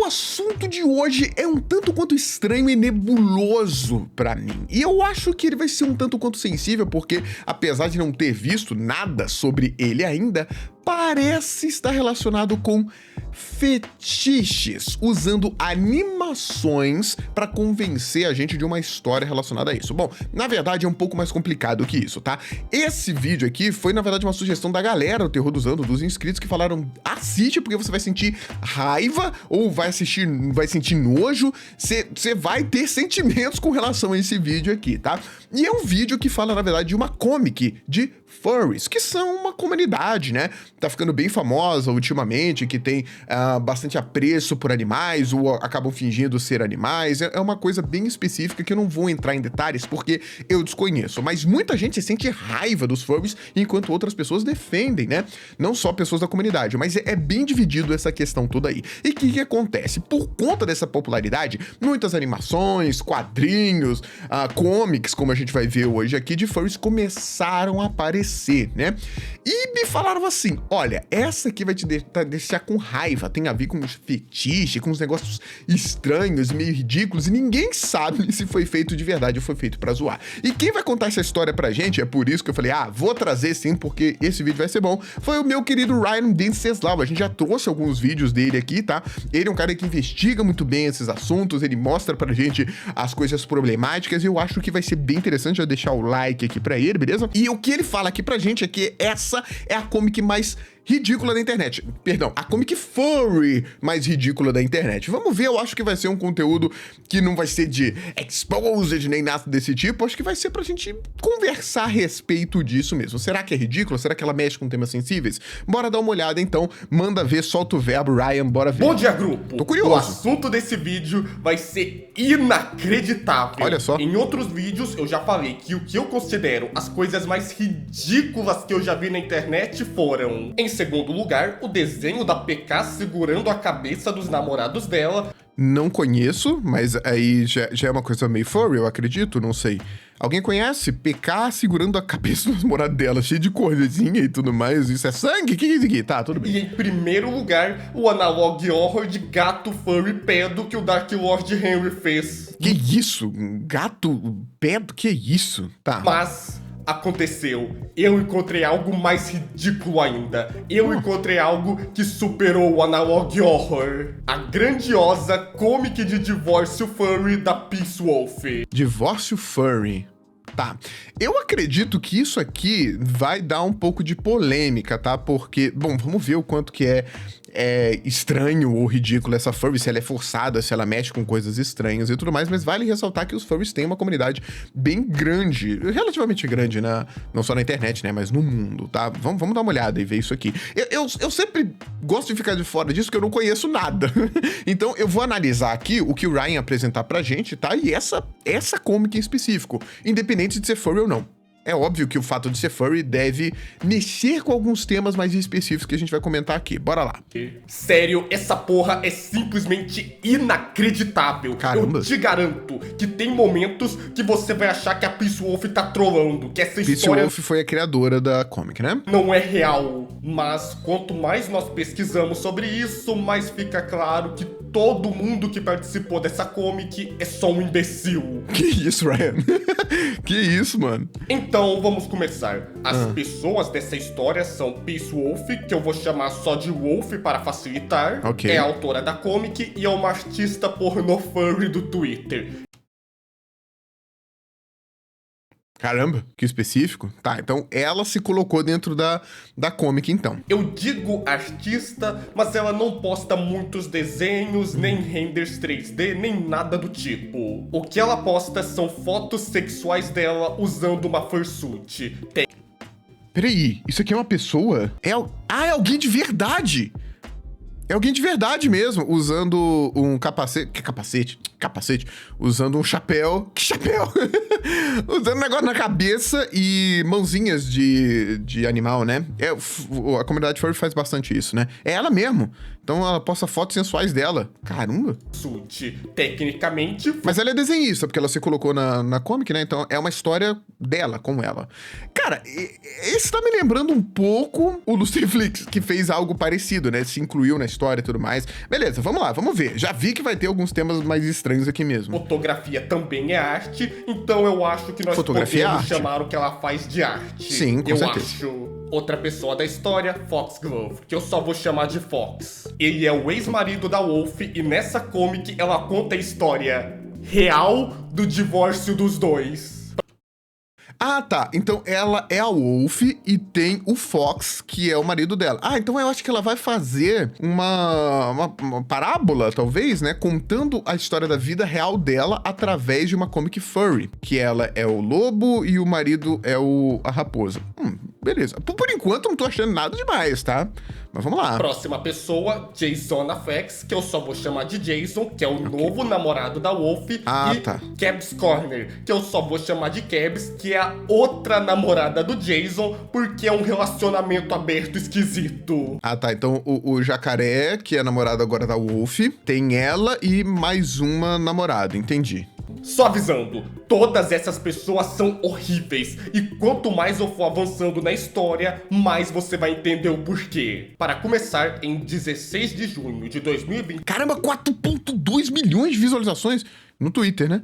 o assunto de hoje é um tanto quanto estranho e nebuloso pra mim. E eu acho que ele vai ser um tanto quanto sensível, porque apesar de não ter visto nada sobre ele ainda, parece estar relacionado com fetiches, usando animações para convencer a gente de uma história relacionada a isso. Bom, na verdade é um pouco mais complicado que isso, tá? Esse vídeo aqui foi, na verdade, uma sugestão da galera do Terror dos Anos, dos inscritos, que falaram: assiste porque você vai sentir raiva ou vai sentir nojo, você vai ter sentimentos com relação a esse vídeo aqui, tá? E é um vídeo que fala, na verdade, de uma comic de furries, que são uma comunidade, né? Tá ficando bem famosa ultimamente, que tem bastante apreço por animais, ou acabam fingindo ser animais. É uma coisa bem específica que eu não vou entrar em detalhes porque eu desconheço. Mas muita gente sente raiva dos furries, enquanto outras pessoas defendem, né? Não só pessoas da comunidade, mas é bem dividido essa questão toda aí. E o que acontece? Por conta dessa popularidade, muitas animações, quadrinhos, comics, como a gente vai ver hoje aqui, de furries começaram a aparecer, né? E me falaram assim: olha, essa aqui vai te deixar com raiva, tem a ver com uns fetiches, com uns negócios estranhos, meio ridículos, e ninguém sabe se foi feito de verdade ou foi feito pra zoar. E quem vai contar essa história pra gente, é por isso que eu falei: vou trazer sim, porque esse vídeo vai ser bom, foi o meu querido Ryan Denceslau. A gente já trouxe alguns vídeos dele aqui, tá? Ele é um cara que investiga muito bem esses assuntos, ele mostra pra gente as coisas problemáticas, e eu acho que vai ser bem interessante. Já deixar o like aqui pra ele, beleza? E o que ele fala aqui pra gente é que essa é a comic mais ridícula da internet. Perdão, a comic furry mais ridícula da internet. Vamos ver, eu acho que vai ser um conteúdo que não vai ser de exposed nem nada desse tipo. Acho que vai ser pra gente conversar a respeito disso mesmo. Será que é ridículo? Será que ela mexe com temas sensíveis? Bora dar uma olhada então. Manda ver, solta o verbo, Ryan, bora ver. Bom dia, grupo! Tô curioso. O assunto desse vídeo vai ser inacreditável. Olha só. Em outros vídeos eu já falei que o que eu considero as coisas mais ridículas que eu já vi na internet foram: em segundo lugar, o desenho da PK segurando a cabeça dos namorados dela. Não conheço, mas aí já é uma coisa meio furry, eu acredito, não sei. Alguém conhece? PK segurando a cabeça do namorado dela, cheio de cordezinha e tudo mais. Isso é sangue? Que é isso aqui? Tá, tudo bem. E em primeiro lugar, o analog horror de gato furry pedo que o Dark Lord Henry fez. Que isso? Um gato pedo? Que isso? Tá. Mas aconteceu. Eu encontrei algo mais ridículo ainda. Eu encontrei algo que superou o analog horror. A grandiosa comic de divórcio furry da Peace Wolf. Divórcio furry. Tá, eu acredito que isso aqui vai dar um pouco de polêmica, tá? Porque, bom, vamos ver o quanto que é estranho ou ridículo essa furry, se ela é forçada, se ela mexe com coisas estranhas e tudo mais, mas vale ressaltar que os furries têm uma comunidade bem grande, relativamente grande, não só na internet, né, mas no mundo, tá? Vamos dar uma olhada e ver isso aqui. Eu sempre gosto de ficar de fora disso, porque eu não conheço nada. Então eu vou analisar aqui o que o Ryan apresentar pra gente, tá? E essa comic em específico, independente de ser furry ou não. É óbvio que o fato de ser furry deve mexer com alguns temas mais específicos que a gente vai comentar aqui. Bora lá. Sério, essa porra é simplesmente inacreditável. Caramba. Eu te garanto que tem momentos que você vai achar que a Peace Wolf tá trolando, que essa Peace história Wolf foi a criadora da comic, né? não é real. Mas quanto mais nós pesquisamos sobre isso, mais fica claro que todo mundo que participou dessa comic é só um imbecil. Que isso, Ryan? Que isso, mano? Então vamos começar. As pessoas dessa história são Peace Wolf, que eu vou chamar só de Wolf para facilitar. Ok. É a autora da comic e é uma artista pornô furry do Twitter. Caramba, que específico. Tá, então ela se colocou dentro da comic, então. Eu digo artista, mas ela não posta muitos desenhos, nem renders 3D, nem nada do tipo. O que ela posta são fotos sexuais dela usando uma fursuit. Peraí, isso aqui é uma pessoa? É alguém de verdade! É alguém de verdade mesmo, usando um capacete. Que capacete? Capacete. Usando um chapéu. Que chapéu? Usando um negócio na cabeça e mãozinhas de animal, né? A comunidade furry faz bastante isso, né? É ela mesmo. Então ela posta fotos sensuais dela. Caramba. Tecnicamente. Mas ela é desenhista, porque ela se colocou na comic, né? Então é uma história dela, com ela. Cara, esse tá me lembrando um pouco o Lucifer Flix, que fez algo parecido, né? Se incluiu na história história e tudo mais. Beleza, vamos lá, vamos ver. Já vi que vai ter alguns temas mais estranhos aqui mesmo. Fotografia também é arte, então eu acho que nós Fotografia podemos é arte. chamar o que ela faz de arte. Sim, com certeza. Acho. Outra pessoa da história, Foxglove, que eu só vou chamar de Fox. Ele é o ex-marido da Wolf e nessa comic ela conta a história real do divórcio dos dois. Ah, tá. Então ela é a Wolf e tem o Fox, que é o marido dela. Ah, então eu acho que ela vai fazer uma parábola, talvez, né? Contando a história da vida real dela através de uma comic furry. Que ela é o lobo e o marido é a raposa. Beleza. Por enquanto, não tô achando nada demais, tá? Mas vamos lá. Próxima pessoa, Jason Afex, que eu só vou chamar de Jason, que é o novo namorado da Wolf. Ah, e tá. Cabs Corner, que eu só vou chamar de Cabs, que é a outra namorada do Jason, porque é um relacionamento aberto esquisito. Ah, tá. Então o jacaré, que é namorado agora da Wolf, tem ela e mais uma namorada. Entendi. Só avisando, todas essas pessoas são horríveis. E quanto mais eu for avançando na história, mais você vai entender o porquê. Para começar, em 16 de junho de 2023, Caramba, 4,2 milhões de visualizações no Twitter, né?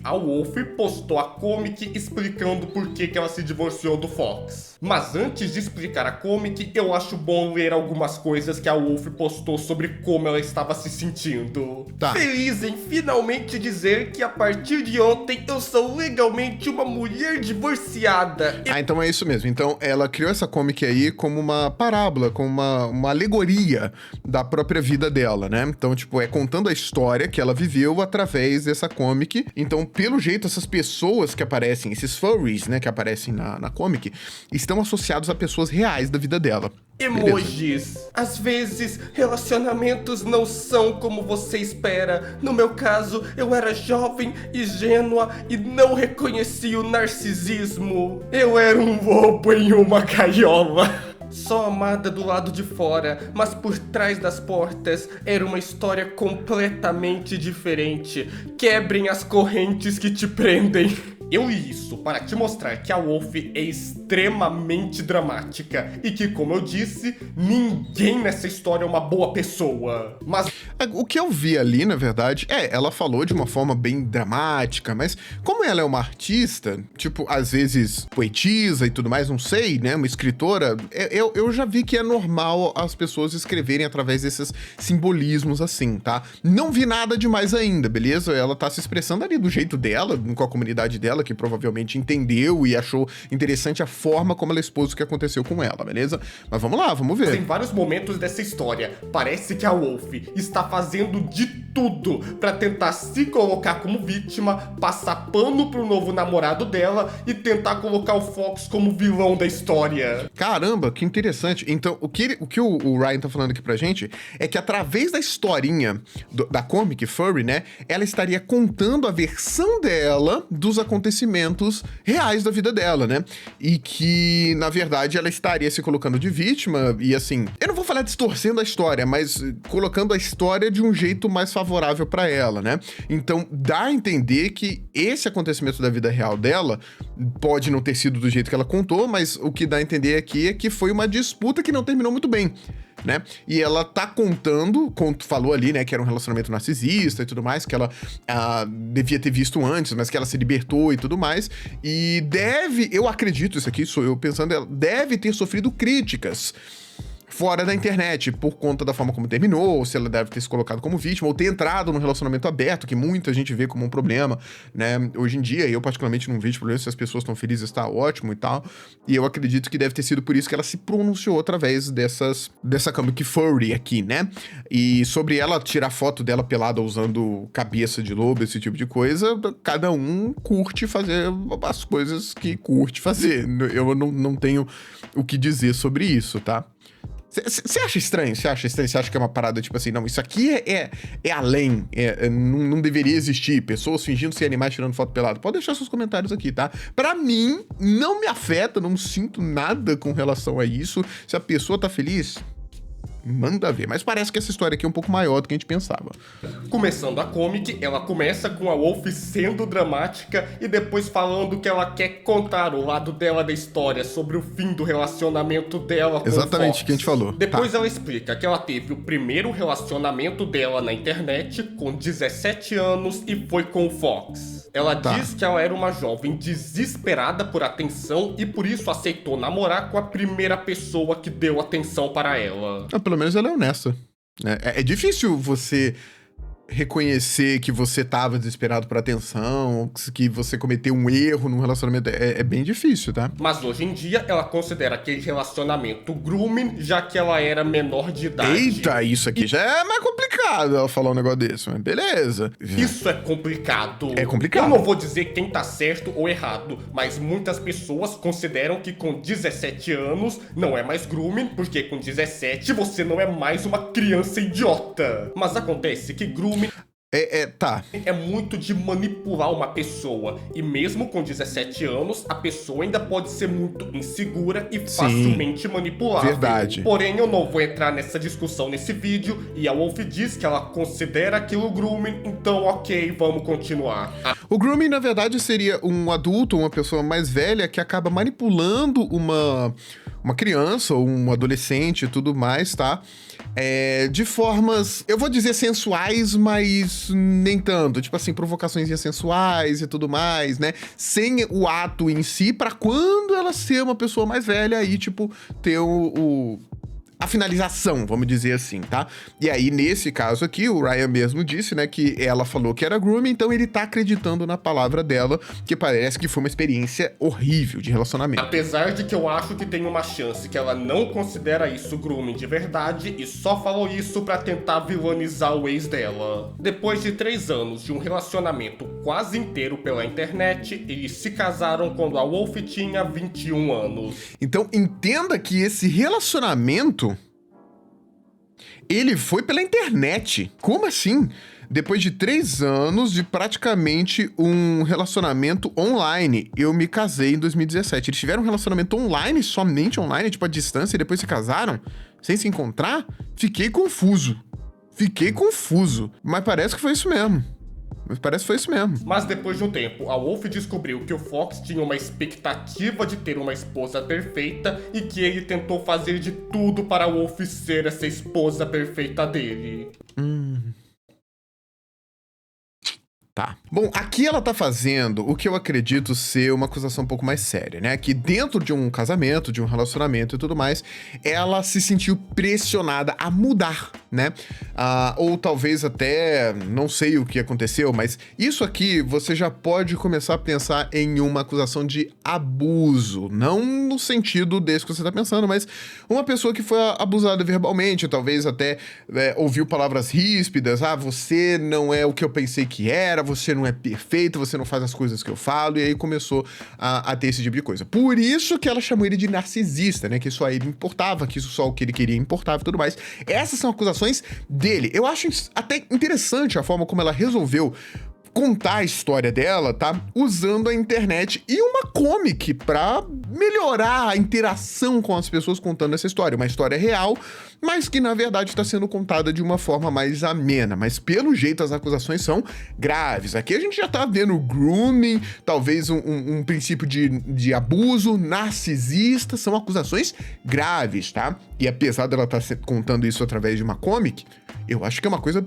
a Wolf postou a comic explicando por que ela se divorciou do Fox. Mas antes de explicar a comic, eu acho bom ler algumas coisas que a Wolf postou sobre como ela estava se sentindo. Tá. Feliz em finalmente dizer que a partir de ontem eu sou legalmente uma mulher divorciada. Ah, então é isso mesmo. Então ela criou essa comic aí como uma parábola, como uma alegoria da própria vida dela, né? Então, tipo, é contando a história que ela viveu através dessa comic. Então, pelo jeito, essas pessoas que aparecem, esses furries, né, que aparecem na comic, estão associados a pessoas reais da vida dela. Emojis. Às vezes, relacionamentos não são como você espera. No meu caso, eu era jovem, ingênua e não reconheci o narcisismo. Eu era um lobo em uma gaiola. Só amada do lado de fora, mas por trás das portas era uma história completamente diferente. Quebrem as correntes que te prendem. Eu li isso para te mostrar que a Wolf é extremamente dramática e que, como eu disse, ninguém nessa história é uma boa pessoa. Mas O que eu vi ali, na verdade, ela falou de uma forma bem dramática, mas como ela é uma artista, tipo, às vezes poetisa e tudo mais, não sei, né, uma escritora, eu já vi que é normal as pessoas escreverem através desses simbolismos assim, tá? Não vi nada demais ainda, beleza? Ela tá se expressando ali do jeito dela, com a comunidade dela, que provavelmente entendeu e achou interessante a forma como ela expôs o que aconteceu com ela, beleza? Mas vamos lá, vamos ver. em vários momentos dessa história, parece que a Wolf está fazendo de tudo pra tentar se colocar como vítima, passar pano pro novo namorado dela e tentar colocar o Fox como vilão da história. Caramba, que interessante. Então, o que o Ryan tá falando aqui pra gente é que através da historinha da comic furry, né, ela estaria contando a versão dela dos acontecimentos reais da vida dela, né? E que, na verdade, ela estaria se colocando de vítima e, assim, eu não vou falar distorcendo a história, mas colocando a história de um jeito mais favorável pra ela, né? Então, dá a entender que esse acontecimento da vida real dela pode não ter sido do jeito que ela contou, mas o que dá a entender aqui é que foi uma disputa que não terminou muito bem, né? E ela tá contando, falou ali, né, que era um relacionamento narcisista e tudo mais, que ela devia ter visto antes, mas que ela se libertou e tudo mais, e eu acredito, isso aqui sou eu pensando, ela deve ter sofrido críticas fora da internet, por conta da forma como terminou, se ela deve ter se colocado como vítima, ou ter entrado num relacionamento aberto, que muita gente vê como um problema, né? Hoje em dia, eu particularmente não vejo problema, se as pessoas estão felizes, está ótimo e tal, e eu acredito que deve ter sido por isso que ela se pronunciou através dessa comic furry aqui, né? E sobre ela tirar foto dela pelada usando cabeça de lobo, esse tipo de coisa, cada um curte fazer as coisas que curte fazer. Eu não tenho o que dizer sobre isso, tá? Você acha estranho? Você acha que é uma parada tipo assim, não, isso aqui é além, não deveria existir, pessoas fingindo ser animais tirando foto pelado? Pode deixar seus comentários aqui, tá? Pra mim, não me afeta, não sinto nada com relação a isso. Se a pessoa tá feliz, Manda ver. Mas parece que essa história aqui é um pouco maior do que a gente pensava. Começando a comic, ela começa com a Wolf sendo dramática e depois falando que ela quer contar o lado dela da história sobre o fim do relacionamento dela com Exatamente o Fox. o que a gente falou. Depois ela explica que ela teve o primeiro relacionamento dela na internet com 17 anos e foi com o Fox. Ela diz que ela era uma jovem desesperada por atenção e por isso aceitou namorar com a primeira pessoa que deu atenção para ela. Pelo menos ela é honesta. É difícil você reconhecer que você tava desesperado por atenção, que você cometeu um erro num relacionamento. É bem difícil, tá? Mas hoje em dia ela considera aquele relacionamento grooming, já que ela era menor de idade. Eita, isso aqui já é mais complicado ela falar um negócio desse, mas beleza. Isso é complicado. É complicado. Eu não vou dizer quem tá certo ou errado, mas muitas pessoas consideram que com 17 anos não é mais grooming, porque com 17 você não é mais uma criança idiota. Mas acontece que grooming Tá. é muito de manipular uma pessoa. E mesmo com 17 anos, a pessoa ainda pode ser muito insegura e facilmente manipulável. Verdade. Porém, eu não vou entrar nessa discussão nesse vídeo. E a Wolf diz que ela considera aquilo grooming, então ok, vamos continuar. O grooming, na verdade, seria um adulto, uma pessoa mais velha que acaba manipulando uma criança ou um adolescente e tudo mais, tá? De formas, eu vou dizer sensuais, mas nem tanto. Tipo assim, provocações sensuais e tudo mais, né? Sem o ato em si, pra quando ela ser uma pessoa mais velha aí, tipo, ter a finalização, vamos dizer assim, tá? E aí, nesse caso aqui, o Ryan mesmo disse, né, que ela falou que era grooming, então ele tá acreditando na palavra dela, que parece que foi uma experiência horrível de relacionamento. Apesar de que eu acho que tem uma chance que ela não considera isso grooming de verdade e só falou isso pra tentar vilanizar o ex dela. Depois de 3 anos de um relacionamento quase inteiro pela internet, eles se casaram quando a Wolf tinha 21 anos. Então, entenda que esse relacionamento ele foi pela internet. Como assim? Depois de 3 anos de praticamente um relacionamento online, eu me casei em 2017. Eles tiveram um relacionamento online, somente online, tipo a distância, e depois se casaram? Sem se encontrar? Fiquei confuso. Mas parece que foi isso mesmo. Mas depois de um tempo, a Wolf descobriu que o Fox tinha uma expectativa de ter uma esposa perfeita e que ele tentou fazer de tudo para a Wolf ser essa esposa perfeita dele. Tá. Bom, aqui ela tá fazendo o que eu acredito ser uma acusação um pouco mais séria, né? Que dentro de um casamento, de um relacionamento e tudo mais, ela se sentiu pressionada a mudar, né? Ou talvez até, não sei o que aconteceu, mas isso aqui você já pode começar a pensar em uma acusação de abuso. Não no sentido desse que você tá pensando, mas uma pessoa que foi abusada verbalmente, talvez até ouviu palavras ríspidas, você não é o que eu pensei que era, você não é perfeito, você não faz as coisas que eu falo, e aí começou a ter esse tipo de coisa. Por isso que ela chamou ele de narcisista, né? Que só ele importava, que isso só o que ele queria importava e tudo mais. Essas são acusações dele. Eu acho até interessante a forma como ela resolveu contar a história dela, tá? Usando a internet e uma comic pra melhorar a interação com as pessoas contando essa história. Uma história real, mas que na verdade está sendo contada de uma forma mais amena. Mas pelo jeito as acusações são graves. Aqui a gente já tá vendo grooming, talvez um princípio de abuso, narcisista, são acusações graves, tá? E apesar dela estar contando isso através de uma comic, eu acho que é uma coisa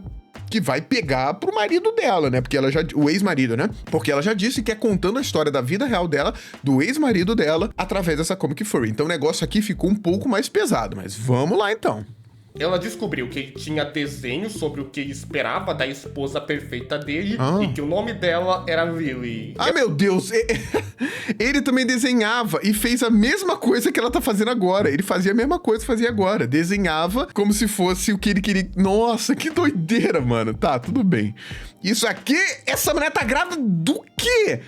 que vai pegar pro marido dela, né? Porque o ex-marido, né? Porque ela já disse que é contando a história da vida real dela, do ex-marido dela, através dessa comic furry. Então o negócio aqui ficou um pouco mais pesado, mas vamos lá então. Ela descobriu que ele tinha desenhos sobre o que ele esperava da esposa perfeita dele e que o nome dela era Lily. Ai, meu Deus! Ele também desenhava e fez a mesma coisa que ela tá fazendo agora. Ele fazia a mesma coisa que fazia agora. Desenhava como se fosse o que ele queria. Nossa, que doideira, mano. Tá, tudo bem. Isso aqui, essa mulher tá grávida do quê?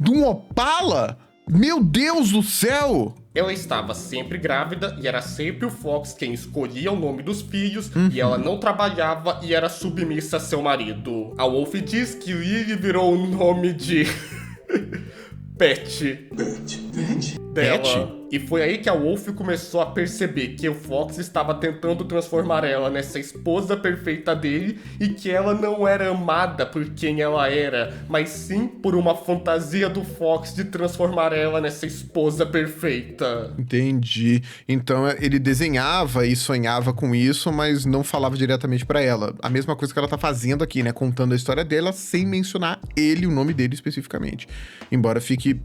De um Opala? Meu Deus do céu! Ela estava sempre grávida e era sempre o Fox quem escolhia o nome dos filhos e ela não trabalhava e era submissa a seu marido. A Wolf diz que Lily virou o nome de... Pet. Dela. Pet? E foi aí que a Wolf começou a perceber que o Fox estava tentando transformar ela nessa esposa perfeita dele e que ela não era amada por quem ela era, mas sim por uma fantasia do Fox de transformar ela nessa esposa perfeita. Entendi. Então ele desenhava e sonhava com isso, mas não falava diretamente pra ela. A mesma coisa que ela tá fazendo aqui, né? Contando a história dela sem mencionar ele, o nome dele especificamente. Embora fique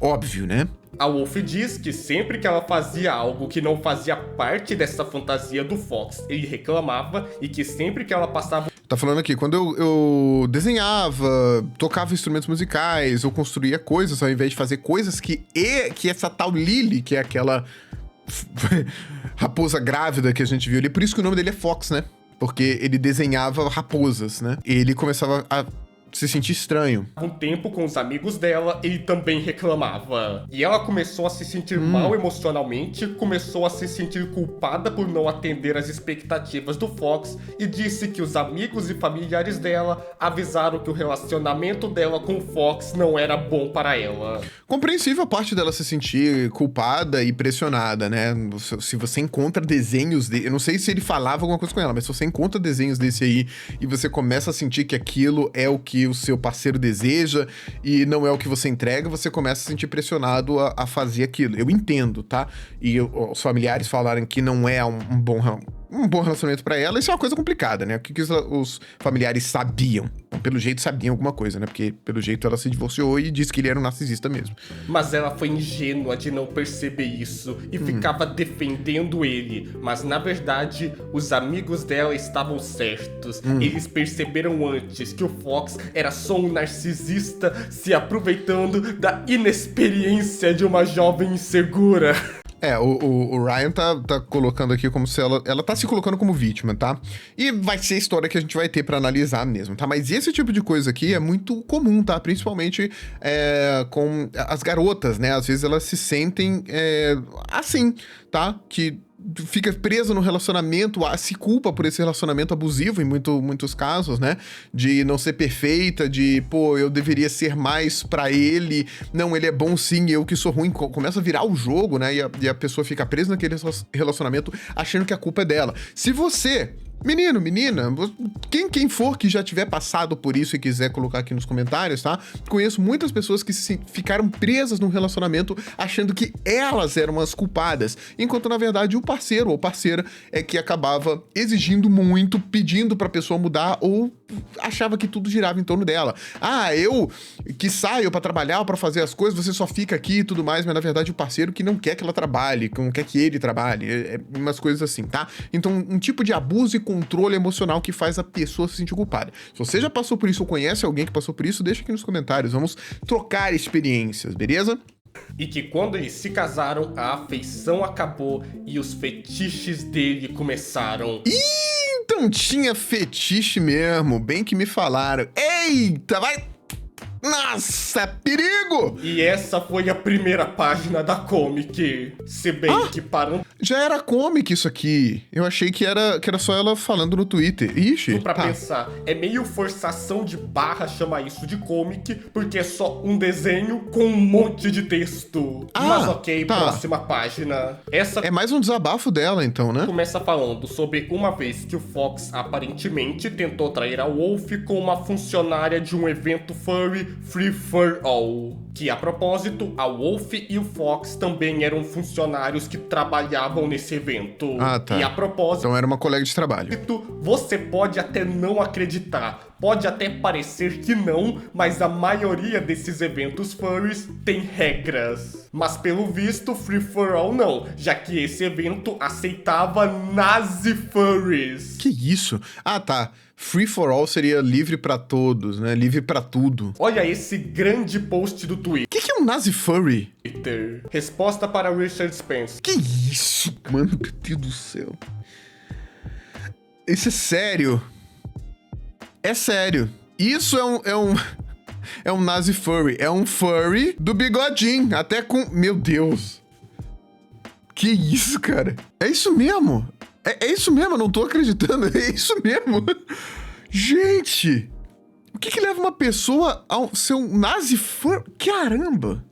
óbvio, né? A Wolf diz que sempre que ela fazia algo que não fazia parte dessa fantasia do Fox, ele reclamava, e que sempre que ela passava... Tá falando aqui, quando eu desenhava, tocava instrumentos musicais, ou construía coisas, ao invés de fazer coisas que essa tal Lily, que é aquela raposa grávida que a gente viu ali, por isso que o nome dele é Fox, né? Porque ele desenhava raposas, né? Ele começava a se sentir estranho. Um tempo com os amigos dela, ele também reclamava. E ela começou a se sentir mal emocionalmente, começou a se sentir culpada por não atender às expectativas do Fox e disse que os amigos e familiares dela avisaram que o relacionamento dela com o Fox não era bom para ela. Compreensível a parte dela se sentir culpada e pressionada, né? Se você encontra desenhos dele... Eu não sei se ele falava alguma coisa com ela, mas se você encontra desenhos desse aí e você começa a sentir que aquilo é o que o seu parceiro deseja e não é o que você entrega, você começa a se sentir pressionado a fazer aquilo. Eu entendo, tá? E os familiares falarem que não é um bom relacionamento pra ela, isso é uma coisa complicada, né? O que os familiares sabiam? Pelo jeito sabiam alguma coisa, né? Porque pelo jeito ela se divorciou e disse que ele era um narcisista mesmo. Mas ela foi ingênua de não perceber isso e ficava defendendo ele. Mas na verdade, os amigos dela estavam certos. Eles perceberam antes que o Fox era só um narcisista se aproveitando da inexperiência de uma jovem insegura. O Ryan tá colocando aqui como se ela tá se colocando como vítima, tá? E vai ser a história que a gente vai ter pra analisar mesmo, tá? Mas esse tipo de coisa aqui é muito comum, tá? Principalmente com as garotas, né? Às vezes elas se sentem assim, tá? Que fica presa no relacionamento, se culpa por esse relacionamento abusivo em muitos casos, né? De não ser perfeita, de, pô, eu deveria ser mais pra ele, não, ele é bom sim, eu que sou ruim. Começa a virar o jogo, né? E a pessoa fica presa naquele relacionamento achando que a culpa é dela. Se você... Menino, menina, quem for que já tiver passado por isso e quiser colocar aqui nos comentários, tá? Conheço muitas pessoas que ficaram presas num relacionamento achando que elas eram as culpadas, enquanto na verdade o parceiro ou parceira é que acabava exigindo muito, pedindo pra pessoa mudar ou achava que tudo girava em torno dela. Ah, eu que saio pra trabalhar, pra fazer as coisas, você só fica aqui e tudo mais, mas na verdade o parceiro que não quer que ela trabalhe, que não quer que ele trabalhe, umas coisas assim, tá? Então um tipo de abuso e controle emocional que faz a pessoa se sentir culpada. Se você já passou por isso ou conhece alguém que passou por isso, deixa aqui nos comentários. Vamos trocar experiências, beleza? E que quando eles se casaram, a afeição acabou e os fetiches dele começaram. Então tinha fetiche mesmo, bem que me falaram. Eita, vai... Nossa, perigo! E essa foi a primeira página da comic. Se bem que parando... Já era comic isso aqui. Eu achei que era só ela falando no Twitter. Ixi, pra pensar, é meio forçação de barra chamar isso de comic, porque é só um desenho com um monte de texto. Mas ok, próxima página. Essa é mais um desabafo dela, então, né? Começa falando sobre uma vez que o Fox aparentemente tentou trair a Wolf com uma funcionária de um evento furry Free For All. Que, a propósito, a Wolf e o Fox também eram funcionários que trabalhavam nesse evento. Ah, tá. E a propósito... Então era uma colega de trabalho. Você pode até não acreditar, pode até parecer que não, mas a maioria desses eventos furries tem regras. Mas pelo visto, Free For All não, já que esse evento aceitava Nazi furries. Que isso? Ah, tá. Free for all seria livre pra todos, né? Livre pra tudo. Olha esse grande post do Twitter. O que é um Nazi furry? Resposta para Richard Spence. Que isso, mano? Meu Deus do céu. Isso é sério. É sério. Isso é um Nazi furry. É um furry do bigodinho. Até com... Meu Deus. Que isso, cara? É isso mesmo. É isso mesmo, eu não tô acreditando. É isso mesmo. Gente, o que leva uma pessoa a ser um Nazi furry? Caramba.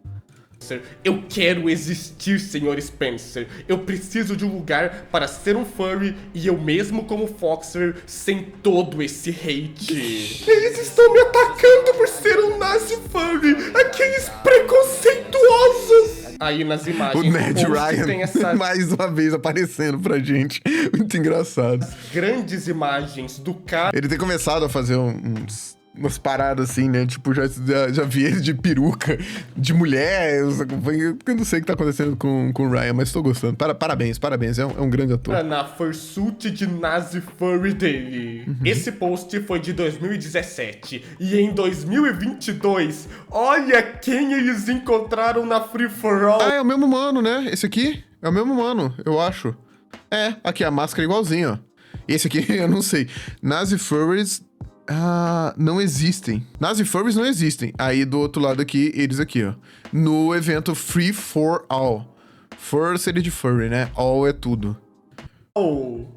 Spencer. Eu quero existir, Sr. Spencer. Eu preciso de um lugar para ser um furry e eu mesmo como Foxer sem todo esse hate. Eles estão me atacando por ser um nazi furry. Aqueles preconceituosos. Aí nas imagens O Ned post Ryan, tem essa... mais uma vez, aparecendo pra gente. Muito engraçado. grandes imagens do cara. Ele tem começado a fazer umas paradas assim, né? Tipo, já vi ele de peruca, de mulher. Eu não sei o que tá acontecendo com o Ryan, mas tô gostando. Parabéns. É um grande ator. Na fursuit de nazi furry dele. Esse post foi de 2017. E em 2022, olha quem eles encontraram na Free For All. Ah, é o mesmo mano, né? Esse aqui é o mesmo mano, eu acho. É, aqui a máscara é igualzinha, ó. Esse aqui, eu não sei. Nazi Furries não existem. Nazi Furries não existem. Aí do outro lado aqui, eles aqui, ó. No evento Free For All. Fur seria de furry, né? All é tudo.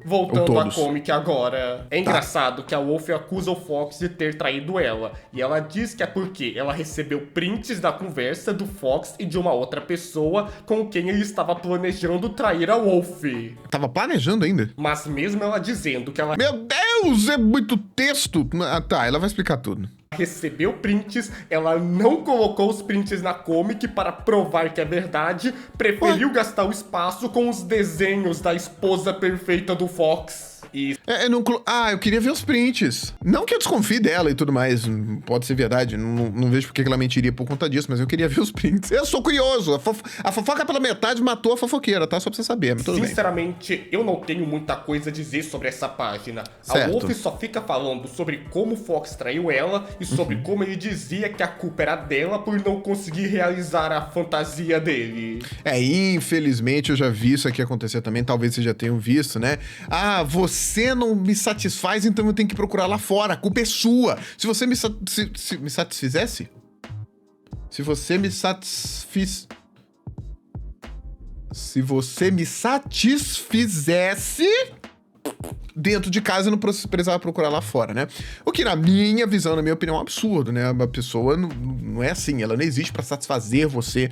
Voltando à comic agora. É engraçado que a Wolf acusa o Fox de ter traído ela. E ela diz que é porque ela recebeu prints da conversa do Fox e de uma outra pessoa com quem ele estava planejando trair a Wolf. Tava planejando ainda? Mas mesmo ela dizendo que ela... Meu Deus, é muito texto! Tá, ela vai explicar tudo. Recebeu prints, ela não colocou os prints na comic para provar que é verdade, preferiu gastar o espaço com os desenhos da esposa perfeita do Fox. E... eu queria ver os prints. Não que eu desconfie dela e tudo mais, pode ser verdade, não vejo porque ela mentiria por conta disso, mas eu queria ver os prints. Eu sou curioso, a fofoca pela metade matou a fofoqueira, tá? Só pra você saber, mas tudo bem. Sinceramente, eu não tenho muita coisa a dizer sobre essa página. Certo. A Wolf só fica falando sobre como o Fox traiu ela e sobre como ele dizia que a culpa era dela por não conseguir realizar a fantasia dele. Infelizmente eu já vi isso aqui acontecer também, talvez vocês já tenham visto, né? Você não me satisfaz, então eu tenho que procurar lá fora. A culpa é sua. Se você me satisfizesse? Se você me satisfizesse... dentro de casa eu não precisava procurar lá fora, né? O que na minha visão, na minha opinião, é um absurdo, né? A pessoa não é assim, ela não existe pra satisfazer você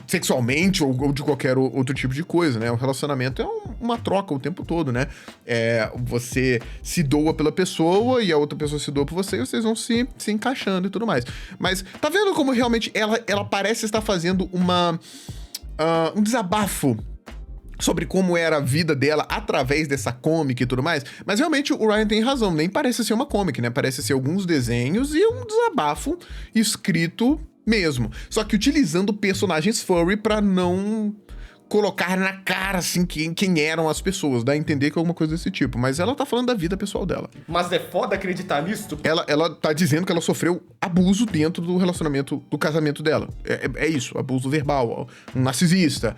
sexualmente ou de qualquer outro tipo de coisa, né? O relacionamento é uma troca o tempo todo, né? Você se doa pela pessoa e a outra pessoa se doa por você e vocês vão se encaixando e tudo mais. Mas tá vendo como realmente ela parece estar fazendo um desabafo sobre como era a vida dela através dessa comic e tudo mais, mas realmente o Ryan tem razão, nem parece ser uma comic, né? Parece ser alguns desenhos e um desabafo escrito mesmo. Só que utilizando personagens furry pra não colocar na cara, assim, quem eram as pessoas, dá a entender que é alguma coisa desse tipo. Mas ela tá falando da vida pessoal dela. Mas é foda acreditar nisso? Ela tá dizendo que ela sofreu abuso dentro do relacionamento, do casamento dela. É isso, abuso verbal, um narcisista,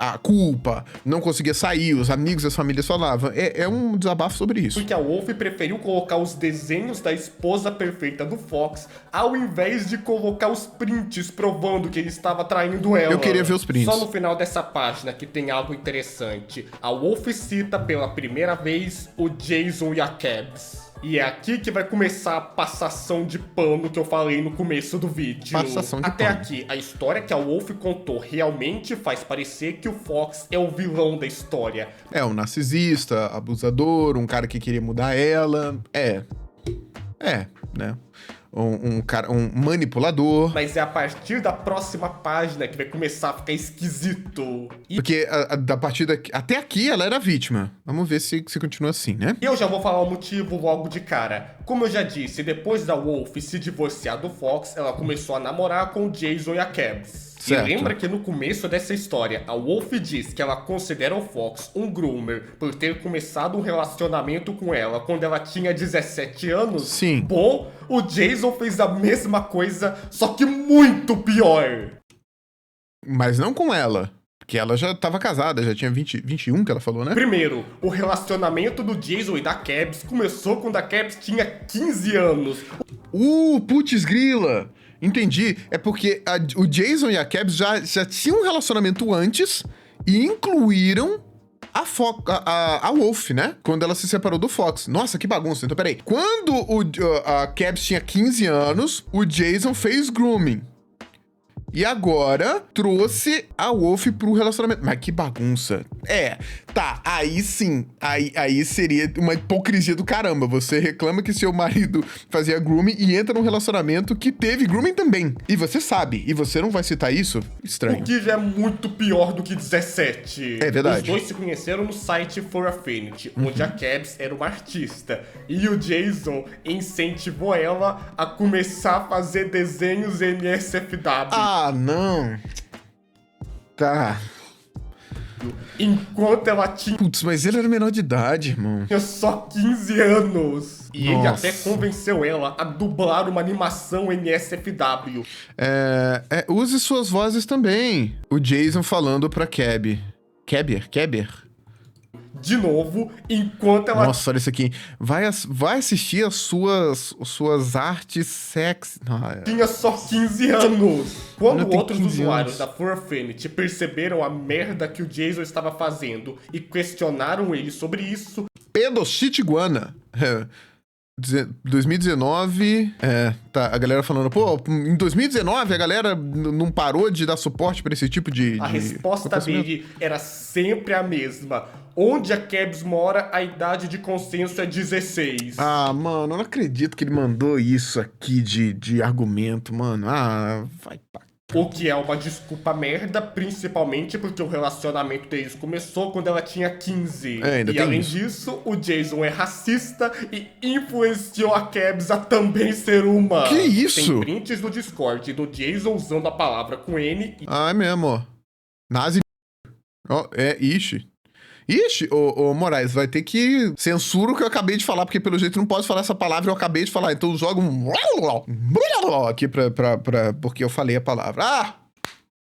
a culpa, não conseguia sair, os amigos e as famílias falavam. É um desabafo sobre isso. Porque a Wolf preferiu colocar os desenhos da esposa perfeita do Fox, ao invés de colocar os prints provando que ele estava traindo ela. Eu queria ver os prints. Só no final dessa página que tem algo interessante. A Wolf cita pela primeira vez o Jason e a Cabs. E é aqui que vai começar a passação de pano que eu falei no começo do vídeo. Passação de Até pano. aqui, a história que a Wolf contou realmente faz parecer que o Fox é o vilão da história. É um narcisista, abusador, um cara que queria mudar ela. Né? Um manipulador. Mas é a partir da próxima página que vai começar a ficar esquisito. Porque a partir daqui, até aqui ela era vítima. Vamos ver se continua assim, né? E eu já vou falar o motivo logo de cara. Como eu já disse, depois da Wolf se divorciar do Fox, ela começou a namorar com o Jason e a Cabs. Certo. E lembra que no começo dessa história, a Wolf diz que ela considera o Fox um groomer por ter começado um relacionamento com ela quando ela tinha 17 anos? Sim. Bom, o Jason fez a mesma coisa, só que muito pior. Mas não com ela. Porque ela já tava casada, já tinha 21 que ela falou, né? Primeiro, o relacionamento do Jason e da Cabs começou quando a Cabs tinha 15 anos. Putz grila! Entendi. É porque o Jason e a Cabs já tinham um relacionamento antes e incluíram a Wolf, né? Quando ela se separou do Fox. Nossa, que bagunça. Então, peraí. Quando a Cabs tinha 15 anos, o Jason fez grooming. E agora trouxe a Wolf pro relacionamento. Mas que bagunça. Tá, aí sim. Aí seria uma hipocrisia do caramba. Você reclama que seu marido fazia grooming e entra num relacionamento que teve grooming também. E você sabe. E você não vai citar isso? Estranho. O que já é muito pior do que 17. É verdade. Os dois se conheceram no site For Affinity, onde a Cabs era uma artista. E o Jason incentivou ela a começar a fazer desenhos NSFW. Ah, não. Tá. Enquanto ela tinha Putz, mas ele era menor de idade, irmão. só 15 anos. E ele Nossa. até convenceu ela a dublar uma animação NSFW. Use suas vozes também. O Jason falando pra Keber? De novo, enquanto ela Nossa, olha isso aqui. Vai assistir as suas artes sexy. tinha só 15 anos. Eu Quando tenho outros 15 usuários anos. da For Affinity perceberam a merda que o Jason estava fazendo e questionaram ele sobre isso, Pedocite Iguana. 2019. Tá, a galera falando, pô, em 2019 a galera não parou de dar suporte pra esse tipo de. a resposta dele era sempre a mesma. Onde a Cabs mora, a idade de consenso é 16. Ah, mano, eu não acredito que ele mandou isso aqui de argumento, mano. Ah, vai pra. O que é uma desculpa merda, principalmente porque o relacionamento deles começou quando ela tinha 15. Ainda E tem além isso. disso, o Jason é racista e influenciou a Cabs a também ser uma. Que isso? Tem prints do Discord do Jason usando a palavra com N e Ah, é mesmo, ó. Nazi. Ó, ixi. Ixi, ô Moraes, vai ter que censura o que eu acabei de falar, porque pelo jeito não posso falar essa palavra, eu acabei de falar. Então joga um aqui porque eu falei a palavra. Ah!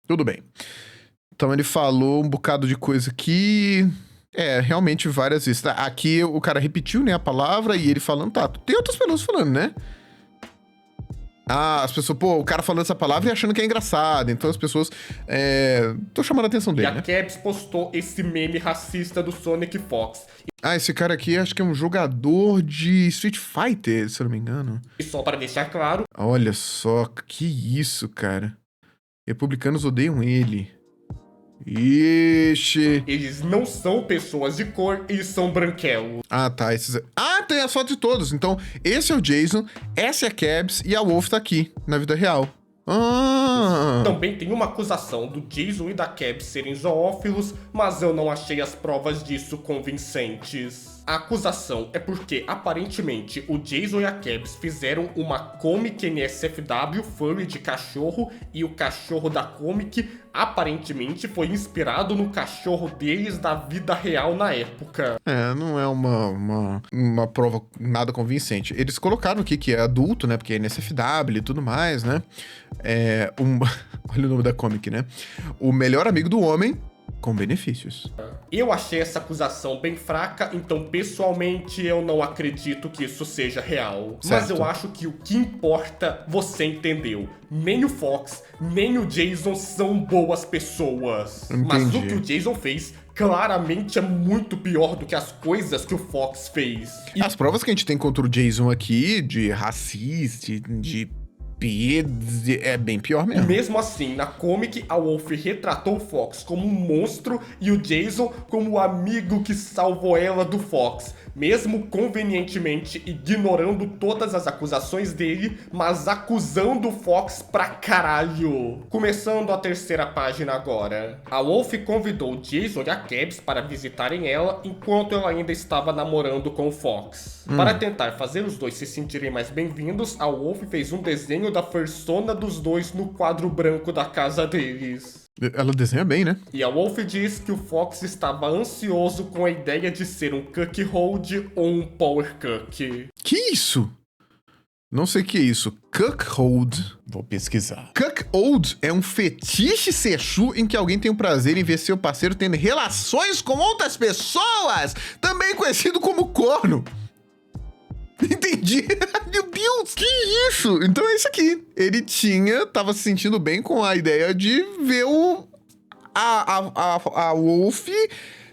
Tudo bem. Então ele falou um bocado de coisa aqui. Realmente várias vezes. Tá, aqui o cara repetiu, né, a palavra e ele falando, tá, tem outras pessoas falando, né? Ah, as pessoas, o cara falando essa palavra e achando que é engraçado. Então as pessoas, tô chamando a atenção dele, a né? Cabs postou esse meme racista do Sonic Fox. Ah, esse cara aqui acho que é um jogador de Street Fighter, se eu não me engano. E só para deixar claro, Olha só, que isso, cara. Republicanos odeiam ele. Ixi. eles não são pessoas de cor, eles são branquelos. Ah, tá. Tem as fotos de todos. Então, esse é o Jason, essa é a Cabs e a Wolf tá aqui, na vida real. Ah. Também tem uma acusação do Jason e da Cabs serem zoófilos, mas eu não achei as provas disso convincentes. A acusação é porque, aparentemente, o Jason e a Cabs fizeram uma comic NSFW furry de cachorro e o cachorro da comic aparentemente foi inspirado no cachorro deles da vida real na época. Não é uma prova nada convincente. Eles colocaram aqui que é adulto, né? Porque é NSFW e tudo mais, né? Olha o nome da comic, né? O melhor amigo do homem com benefícios. Eu achei essa acusação bem fraca, então pessoalmente eu não acredito que isso seja real. Certo. Mas eu acho que o que importa, você entendeu. Nem o Fox, nem o Jason são boas pessoas. Entendi. Mas o que o Jason fez claramente é muito pior do que as coisas que o Fox fez. E As provas que a gente tem contra o Jason aqui, de racista, de é bem pior mesmo. mesmo assim, na comic, a Wolf retratou o Fox como um monstro e o Jason como o amigo que salvou ela do Fox, mesmo convenientemente ignorando todas as acusações dele, mas acusando o Fox pra caralho. Começando a terceira página agora. A Wolf convidou o Jason e a Cabs para visitarem ela enquanto ela ainda estava namorando com o Fox. Para tentar fazer os dois se sentirem mais bem-vindos, a Wolf fez um desenho da persona dos dois no quadro branco da casa deles. Ela desenha bem, né? E a Wolf diz que o Fox estava ansioso com a ideia de ser um cuckold ou um power cuck. Que isso? Não sei o que é isso. Cuckold. Vou pesquisar. Cuckold é um fetiche sexual em que alguém tem o prazer em ver seu parceiro tendo relações com outras pessoas, também conhecido como corno. Entendi. Meu Deus, que isso? Então é isso aqui. Ele tava se sentindo bem com a ideia de ver a Wolf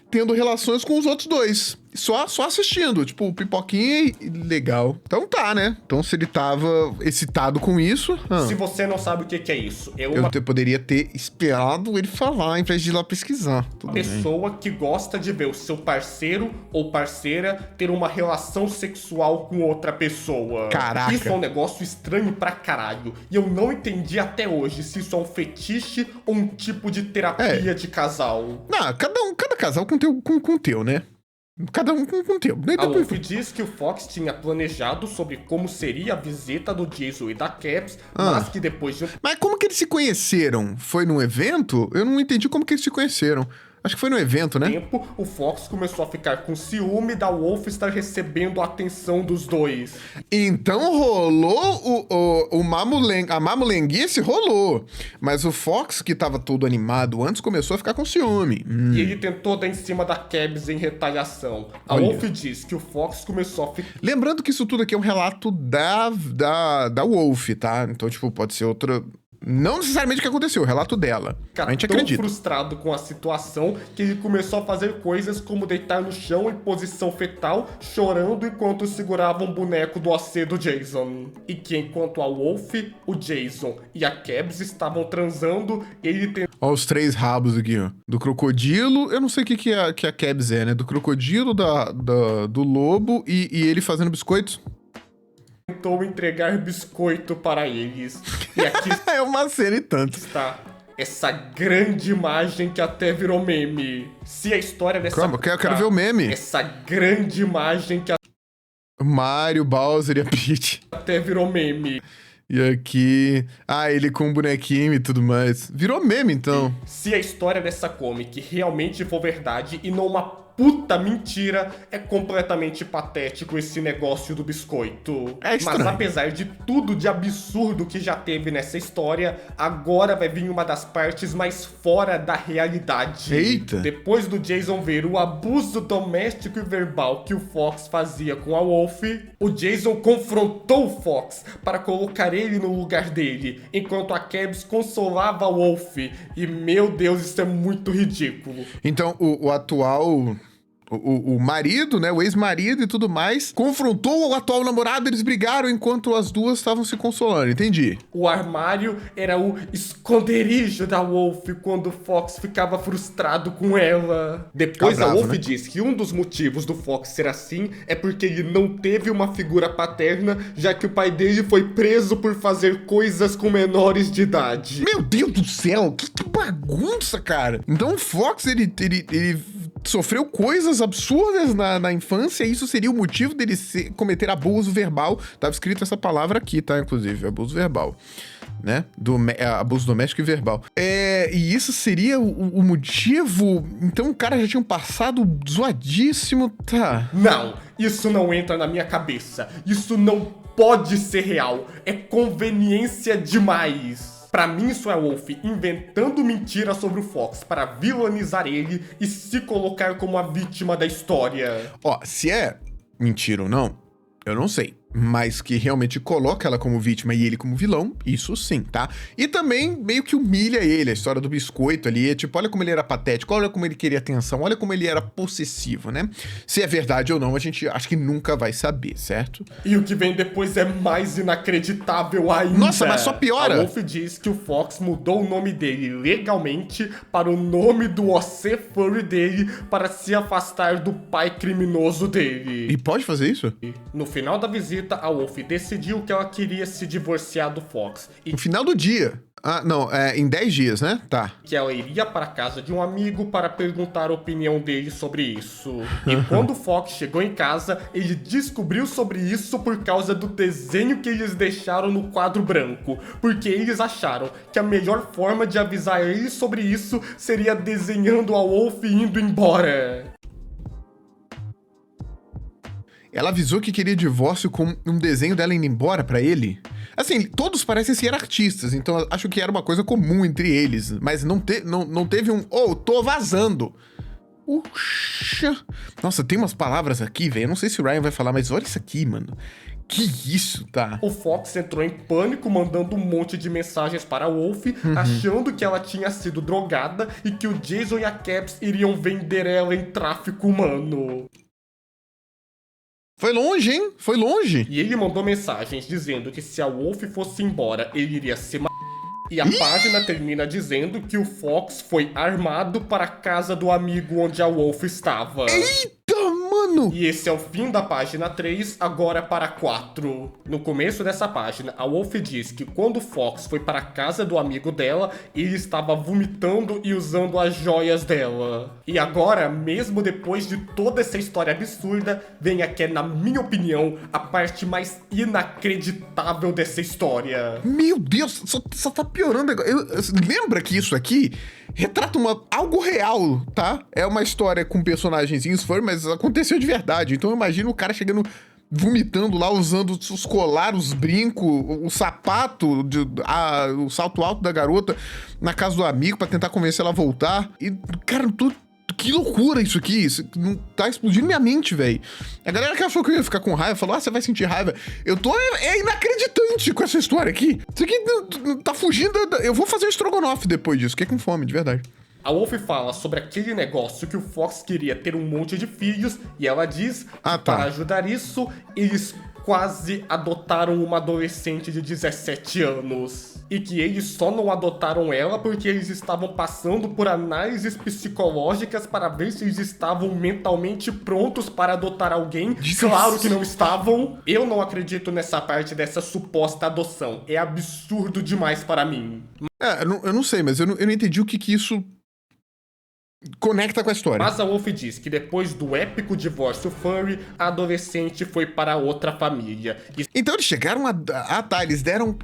tendo relações com os outros dois. só assistindo, tipo, pipoquinha e legal. Então tá, né? Então se ele tava excitado com isso... Se você não sabe o que é isso, é uma poderia ter esperado ele falar, em vez de ir lá pesquisar. Tudo bem. pessoa que gosta de ver o seu parceiro ou parceira ter uma relação sexual com outra pessoa. Caraca. Isso é um negócio estranho pra caralho. E eu não entendi até hoje se isso é um fetiche ou um tipo de terapia de casal. Não, cada casal com o teu, né? Cada um com o teu. A Wolf diz que o Fox tinha planejado sobre como seria a visita do Jason e da Cabs, mas que depois de Mas como que eles se conheceram? Foi num evento? Eu não entendi como que eles se conheceram. Acho que foi no evento, né? tempo, o Fox começou a ficar com ciúme da Wolf estar recebendo a atenção dos dois. Então rolou a mamulenguice rolou. Mas o Fox, que tava todo animado antes, começou a ficar com ciúme. E ele tentou dar em cima da Cabs em retaliação. A Olha. Wolf diz que o Fox começou a ficar Lembrando que isso tudo aqui é um relato da Wolf, tá? Então, tipo, pode ser outra... Não necessariamente o que aconteceu, o relato dela. A gente tão acredita. frustrado com a situação que ele começou a fazer coisas como deitar no chão em posição fetal, chorando enquanto segurava um boneco do OC do Jason. E que enquanto a Wolf, o Jason e a Cabs estavam transando, ele Ó os 3 rabos aqui, ó. Do crocodilo, eu não sei o que a Cabs é, né? Do crocodilo, do lobo e ele fazendo biscoitos. tentou entregar biscoito para eles. E aqui É uma cena e tanto. está essa grande imagem que até virou meme. Se a história dessa... Calma, eu quero ver o meme. Essa grande imagem que Mario, Bowser e a Peach. até virou meme. E aqui... Ah, ele com um bonequinho e tudo mais. Virou meme, então. Se a história dessa comic realmente for verdade e não uma puta mentira, é completamente patético esse negócio do biscoito. É estranho. Mas apesar de tudo de absurdo que já teve nessa história, agora vai vir uma das partes mais fora da realidade. Eita. Depois do Jason ver o abuso doméstico e verbal que o Fox fazia com a Wolf, o Jason confrontou o Fox para colocar ele no lugar dele, enquanto a Cabs consolava a Wolf. E meu Deus, isso é muito ridículo. Então, o atual... O marido, né? O ex-marido e tudo mais, confrontou o atual namorado, eles brigaram enquanto as duas estavam se consolando, entendi. O armário era o esconderijo da Wolf quando o Fox ficava frustrado com ela. Depois Tá bravo, a Wolf né? diz que um dos motivos do Fox ser assim é porque ele não teve uma figura paterna, já que o pai dele foi preso por fazer coisas com menores de idade. Meu Deus do céu, que bagunça, cara. Então o Fox, ele sofreu coisas absurdas na infância e isso seria o motivo dele cometer abuso verbal. Tava escrito essa palavra aqui, tá? Inclusive, abuso verbal, né? Abuso doméstico e verbal. E isso seria o motivo... Então o cara já tinha um passado zoadíssimo, tá? Não, isso não entra na minha cabeça. Isso não pode ser real. É conveniência demais. Pra mim, isso é a Wolf inventando mentiras sobre o Fox para vilanizar ele e se colocar como a vítima da história. Ó, se é mentira ou não, eu não sei. Mas que realmente coloca ela como vítima e ele como vilão, isso sim, tá? E também meio que humilha ele, a história do biscoito ali, é tipo, olha como ele era patético, olha como ele queria atenção, olha como ele era possessivo, né? Se é verdade ou não, a gente acho que nunca vai saber, certo? E o que vem depois é mais inacreditável ainda. Nossa, mas só piora. A Wolf diz que o Fox mudou o nome dele legalmente para o nome do OC Furry dele para se afastar do pai criminoso dele. E pode fazer isso? No final da visita, a Wolf decidiu que ela queria se divorciar do Fox e No final do dia. Ah, não, em 10 dias, né? Tá. que ela iria para a casa de um amigo para perguntar a opinião dele sobre isso. E quando o Fox chegou em casa, ele descobriu sobre isso por causa do desenho que eles deixaram no quadro branco, porque eles acharam que a melhor forma de avisar ele sobre isso seria desenhando a Wolf indo embora. Ela avisou que queria divórcio com um desenho dela indo embora pra ele. Assim, todos parecem ser artistas, então acho que era uma coisa comum entre eles. Mas não teve um... Oh, tô vazando. Uxa. Nossa, tem umas palavras aqui, velho. Eu não sei se o Ryan vai falar, mas olha isso aqui, mano. Que isso, tá? O Fox entrou em pânico, mandando um monte de mensagens para a Wolf, achando que ela tinha sido drogada e que o Jason e a Cabs iriam vender ela em tráfico humano. Foi longe, hein? Foi longe. E ele mandou mensagens dizendo que se a Wolf fosse embora, ele iria ser E a página termina dizendo que o Fox foi armado para a casa do amigo onde a Wolf estava. Eita, mano! E esse é o fim da página 3, agora para a 4. No começo dessa página, a Wolf diz que quando o Fox foi para a casa do amigo dela, ele estava vomitando e usando as joias dela. E agora, mesmo depois de toda essa história absurda, vem aqui, na minha opinião, a parte mais inacreditável dessa história. Meu Deus, só tá piorando agora. Lembra que isso aqui retrata algo real, tá? É uma história com personagenzinhos furry, mas aconteceu de verdade. Então eu imagino o cara chegando, vomitando lá, usando os colares, os brincos, o sapato, o salto alto da garota na casa do amigo pra tentar convencer ela a voltar. E, cara, que loucura isso aqui. Isso não tá explodindo minha mente, velho. A galera que achou que eu ia ficar com raiva falou, você vai sentir raiva. Eu tô inacreditante com essa história aqui. Isso aqui tá fugindo. Eu vou fazer um estrogonofe depois disso. Fiquei com fome, de verdade. A Wolf fala sobre aquele negócio que o Fox queria ter um monte de filhos, e ela diz que para ajudar isso, eles quase adotaram uma adolescente de 17 anos. E que eles só não adotaram ela porque eles estavam passando por análises psicológicas para ver se eles estavam mentalmente prontos para adotar alguém. Claro que não estavam. Eu não acredito nessa parte dessa suposta adoção. É absurdo demais para mim. Eu não sei, mas eu não entendi o que isso conecta com a história. Mas a Wolf diz que depois do épico divórcio furry, a adolescente foi para outra família. Então eles chegaram eles deram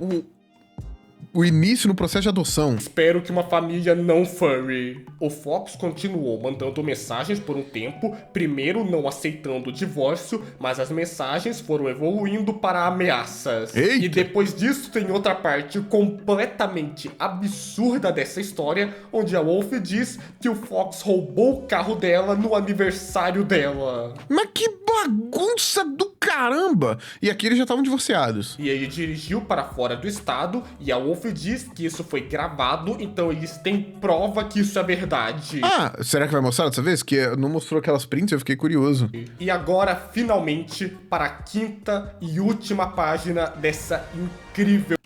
o início no processo de adoção. Espero que uma família não furry. O Fox continuou mandando mensagens por um tempo, primeiro não aceitando o divórcio, mas as mensagens foram evoluindo para ameaças. Eita. E depois disso tem outra parte completamente absurda dessa história, onde a Wolf diz que o Fox roubou o carro dela no aniversário dela. Mas que bagunça do caramba! E aqui eles já estavam divorciados. E ele dirigiu para fora do estado, e a Wolf diz que isso foi gravado, então eles têm prova que isso é verdade. Será que vai mostrar dessa vez? Que não mostrou aquelas prints, eu fiquei curioso. E agora, finalmente, para a quinta e última página dessa incrível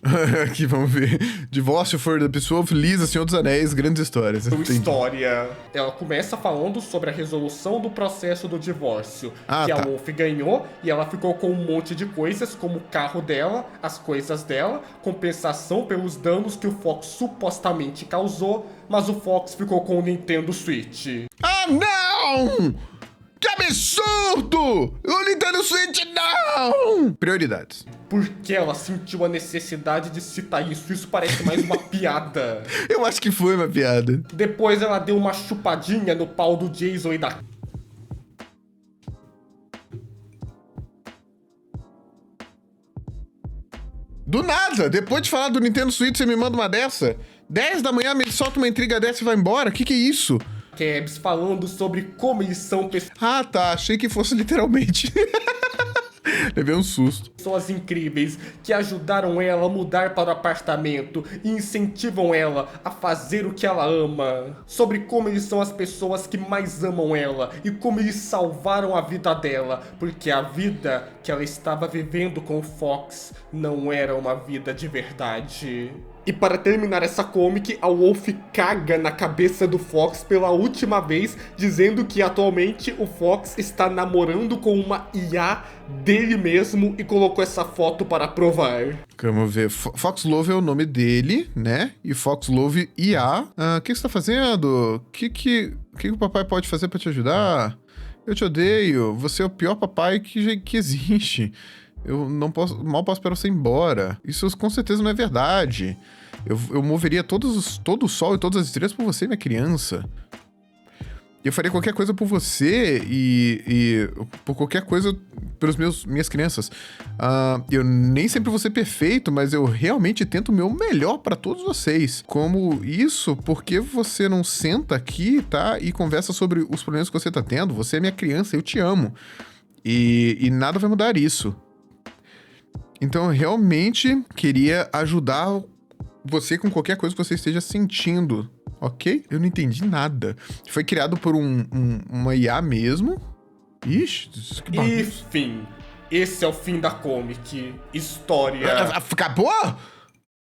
aqui, vamos ver. Divórcio for da pessoa feliz, Senhor dos Anéis, grandes histórias. História. Ela começa falando sobre a resolução do processo do divórcio. Que a Wolf ganhou e ela ficou com um monte de coisas, como o carro dela, as coisas dela, compensação pelos danos que o Fox supostamente causou, mas o Fox ficou com o Nintendo Switch. Não! Que absurdo! O Nintendo Switch não! Prioridades. Por que ela sentiu a necessidade de citar isso? Isso parece mais uma piada. Eu acho que foi uma piada. Depois ela deu uma chupadinha no pau do Jason e da... Do nada! Depois de falar do Nintendo Switch, você me manda uma dessa? 10 da manhã, me solta uma intriga dessa e vai embora? Que é isso? Kebs falando sobre como eles são achei que fosse literalmente. Levei um susto. Pessoas incríveis que ajudaram ela a mudar para o apartamento e incentivam ela a fazer o que ela ama. Sobre como eles são as pessoas que mais amam ela e como eles salvaram a vida dela, porque a vida que ela estava vivendo com o Fox não era uma vida de verdade. E para terminar essa comic, a Wolf caga na cabeça do Fox pela última vez, dizendo que atualmente o Fox está namorando com uma IA dele mesmo e colocou essa foto para provar. Vamos ver. Fox Love é o nome dele, né? E Fox Love IA. O que você tá fazendo? O que o papai pode fazer para te ajudar? Eu te odeio. Você é o pior papai que existe. Eu mal posso esperar você ir embora. Isso com certeza não é verdade. Eu moveria todo o sol e todas as estrelas por você, minha criança. Eu faria qualquer coisa por você e por qualquer coisa pelas minhas crianças. Eu nem sempre vou ser perfeito, mas eu realmente tento o meu melhor pra todos vocês. Como isso, porque você não senta aqui, tá? E conversa sobre os problemas que você tá tendo. Você é minha criança, eu te amo. E nada vai mudar isso. Então eu realmente queria ajudar você com qualquer coisa que você esteja sentindo, ok? Eu não entendi nada. Foi criado por uma IA mesmo. Ixi, que bagunça. Enfim, esse é o fim da comic. História. Acabou?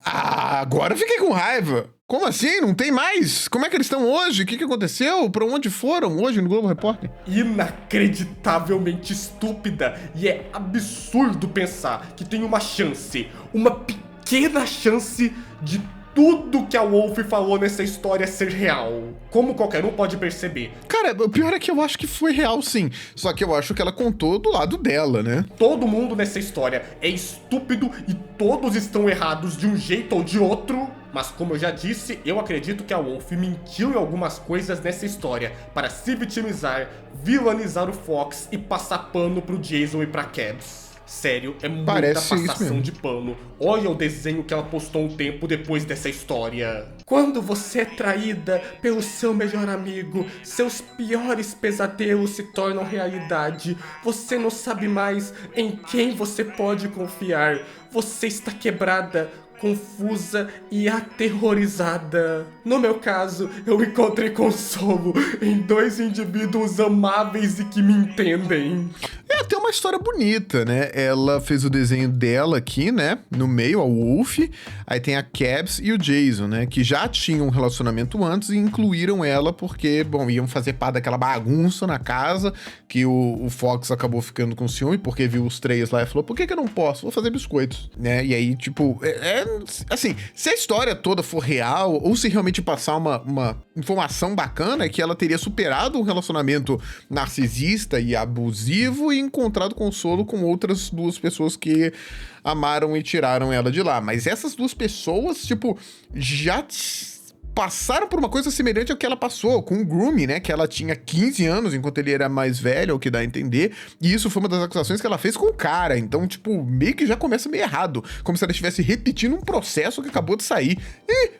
Agora eu fiquei com raiva. Como assim? Não tem mais? Como é que eles estão hoje? O que aconteceu? Pra onde foram hoje no Globo Repórter? Inacreditavelmente estúpida. E é absurdo pensar que tem uma chance, uma pequena chance de tudo que a Wolf falou nessa história ser real. Como qualquer um pode perceber. Cara, o pior é que eu acho que foi real, sim. Só que eu acho que ela contou do lado dela, né? Todo mundo nessa história é estúpido e todos estão errados de um jeito ou de outro. Mas como eu já disse, eu acredito que a Wolf mentiu em algumas coisas nessa história para se vitimizar, vilanizar o Fox e passar pano pro Jason e pra Cabs. Sério, é muita passação de pano. Olha o desenho que ela postou um tempo depois dessa história. Quando você é traída pelo seu melhor amigo, seus piores pesadelos se tornam realidade. Você não sabe mais em quem você pode confiar. Você está quebrada, confusa e aterrorizada. No meu caso, eu encontrei consolo em dois indivíduos amáveis e que me entendem. É até uma história bonita, né? Ela fez o desenho dela aqui, né? No meio, a Wolf. Aí tem a Cabs e o Jason, né? Que já tinham um relacionamento antes e incluíram ela porque, bom, iam fazer parte daquela bagunça na casa que o Fox acabou ficando com ciúme porque viu os três lá e falou, por que eu não posso? Vou fazer biscoitos, né? E aí, tipo, assim, se a história toda for real ou se realmente passar uma informação bacana é que ela teria superado um relacionamento narcisista e abusivo e encontrado consolo com outras duas pessoas que amaram e tiraram ela de lá. Mas essas duas pessoas, tipo, já passaram por uma coisa semelhante ao que ela passou com o Groomie, né? Que ela tinha 15 anos enquanto ele era mais velho, o que dá a entender. E isso foi uma das acusações que ela fez com o cara. Então, tipo, meio que já começa meio errado. Como se ela estivesse repetindo um processo que acabou de sair.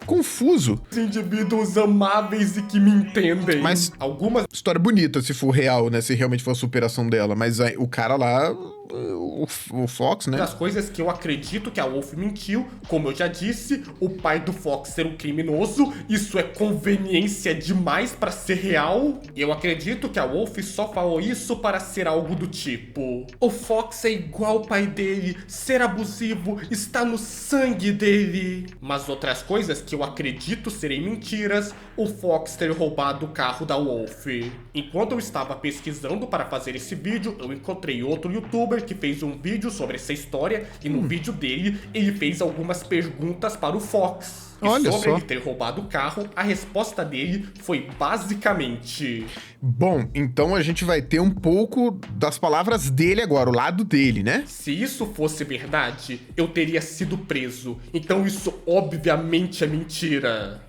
Confuso. Os indivíduos amáveis e que me entendem. Mas algumas história bonita se for real, né? Se realmente for a superação dela. Mas aí, o cara lá... O Fox, né? Das coisas que eu acredito que a Wolf mentiu, como eu já disse, o pai do Fox ser um criminoso, isso é conveniência demais pra ser real. Eu acredito que a Wolf só falou isso para ser algo do tipo: o Fox é igual ao pai dele, ser abusivo está no sangue dele. Mas outras coisas que eu acredito serem mentiras, o Fox ter roubado o carro da Wolf. Enquanto eu estava pesquisando para fazer esse vídeo, eu encontrei outro youtuber que fez um vídeo sobre essa história e no vídeo dele, ele fez algumas perguntas para o Fox. E olha sobre só. ele ter roubado o carro, a resposta dele foi basicamente... Bom, então a gente vai ter um pouco das palavras dele agora, o lado dele, né? Se isso fosse verdade, eu teria sido preso. Então isso obviamente é mentira.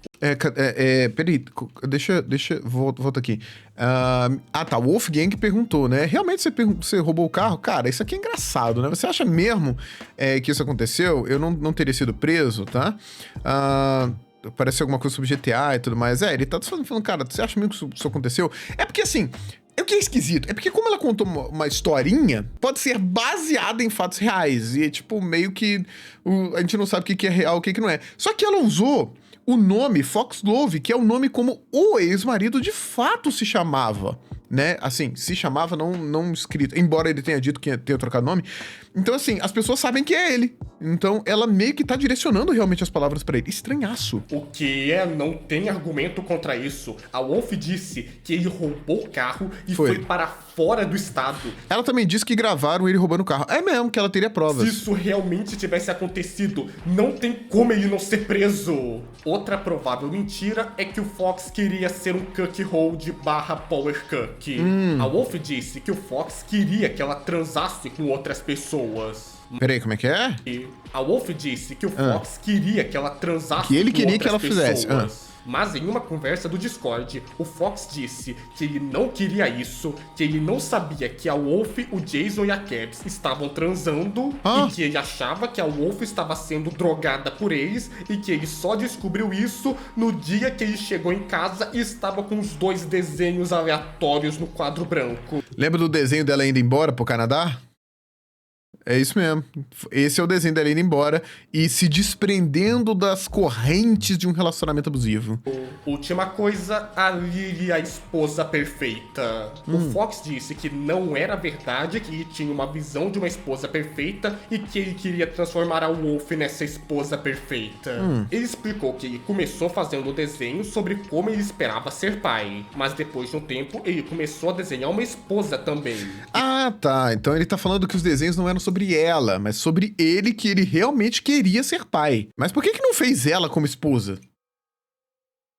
Peraí, volta aqui. Tá, o Wolfgang perguntou, né? Realmente você roubou o carro? Cara, isso aqui é engraçado, né? Você acha mesmo que isso aconteceu? Eu não teria sido preso, tá? Parece alguma coisa sobre GTA e tudo mais. Ele tá falando, cara, você acha mesmo que isso aconteceu? É porque, assim, o que é esquisito? É porque como ela contou uma historinha, pode ser baseada em fatos reais. E, tipo, meio que a gente não sabe o que é real, o que não é. Só que ela usou o nome Fox Love, que é o nome como o ex-marido de fato se chamava, né? Assim, se chamava, não escrito, embora ele tenha dito que tenha trocado nome. Então, assim, as pessoas sabem que é ele. Então, ela meio que tá direcionando realmente as palavras pra ele. Estranhaço. O que não tem argumento contra isso. A Wolf disse que ele roubou o carro e foi para fora do estado. Ela também disse que gravaram ele roubando o carro. É mesmo, que ela teria provas. Se isso realmente tivesse acontecido, não tem como ele não ser preso. Outra provável mentira é que o Fox queria ser um cuckold / power cuck. A Wolf disse que o Fox queria que ela transasse com outras pessoas. Peraí, como é que é? A Wolf disse que o Fox queria que ela transasse que ele com queria outras que ela fizesse. pessoas. Mas em uma conversa do Discord, o Fox disse que ele não queria isso, que ele não sabia que a Wolf, o Jason e a Cabs estavam transando e que ele achava que a Wolf estava sendo drogada por eles e que ele só descobriu isso no dia que ele chegou em casa e estava com os dois desenhos aleatórios no quadro branco. Lembra do desenho dela indo embora pro Canadá? É isso mesmo. Esse é o desenho dela indo embora e se desprendendo das correntes de um relacionamento abusivo. Última coisa, a Lily, a esposa perfeita. O Fox disse que não era verdade, que ele tinha uma visão de uma esposa perfeita e que ele queria transformar a Wolf nessa esposa perfeita. Ele explicou que ele começou fazendo o desenho sobre como ele esperava ser pai, mas depois de um tempo ele começou a desenhar uma esposa também. Ah, tá. Então ele tá falando que os desenhos não eram sobre ela, mas sobre ele, que ele realmente queria ser pai. Mas por que não fez ela como esposa?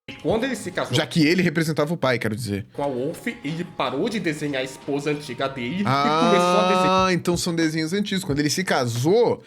E quando ele se casou Já que ele representava o pai, quero dizer. com a Wolf, ele parou de desenhar a esposa antiga dele e começou a desenhar. Ah, então são desenhos antigos. Quando ele se casou,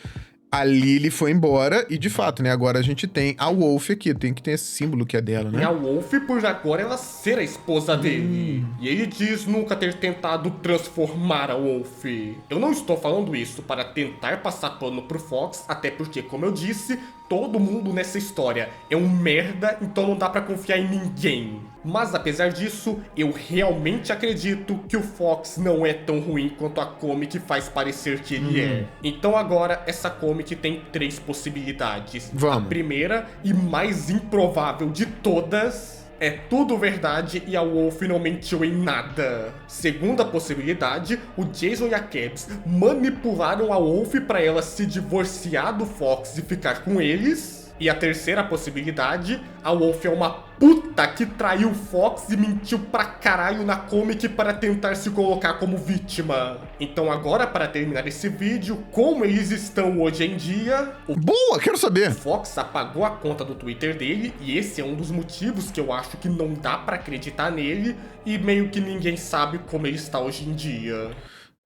a Lily foi embora e, de fato, né, agora a gente tem a Wolf aqui. Tem que ter esse símbolo que é dela, né? E a Wolf, por agora, ela ser a esposa dele. E ele diz nunca ter tentado transformar a Wolf. Eu não estou falando isso para tentar passar pano pro Fox, até porque, como eu disse, todo mundo nessa história é um merda, então não dá pra confiar em ninguém. Mas apesar disso, eu realmente acredito que o Fox não é tão ruim quanto a comic faz parecer que ele é. Então agora, essa comic tem 3 possibilidades. Vamos. A primeira e mais improvável de todas é tudo verdade e a Wolf não mentiu em nada. Segunda possibilidade, o Jason e a Cabs manipularam a Wolf pra ela se divorciar do Fox e ficar com eles. E a terceira possibilidade, a Wolf é uma puta que traiu o Fox e mentiu pra caralho na comic para tentar se colocar como vítima. Então agora, para terminar esse vídeo, como eles estão hoje em dia, o Boa, quero saber. Fox apagou a conta do Twitter dele, e esse é um dos motivos que eu acho que não dá pra acreditar nele, e meio que ninguém sabe como ele está hoje em dia.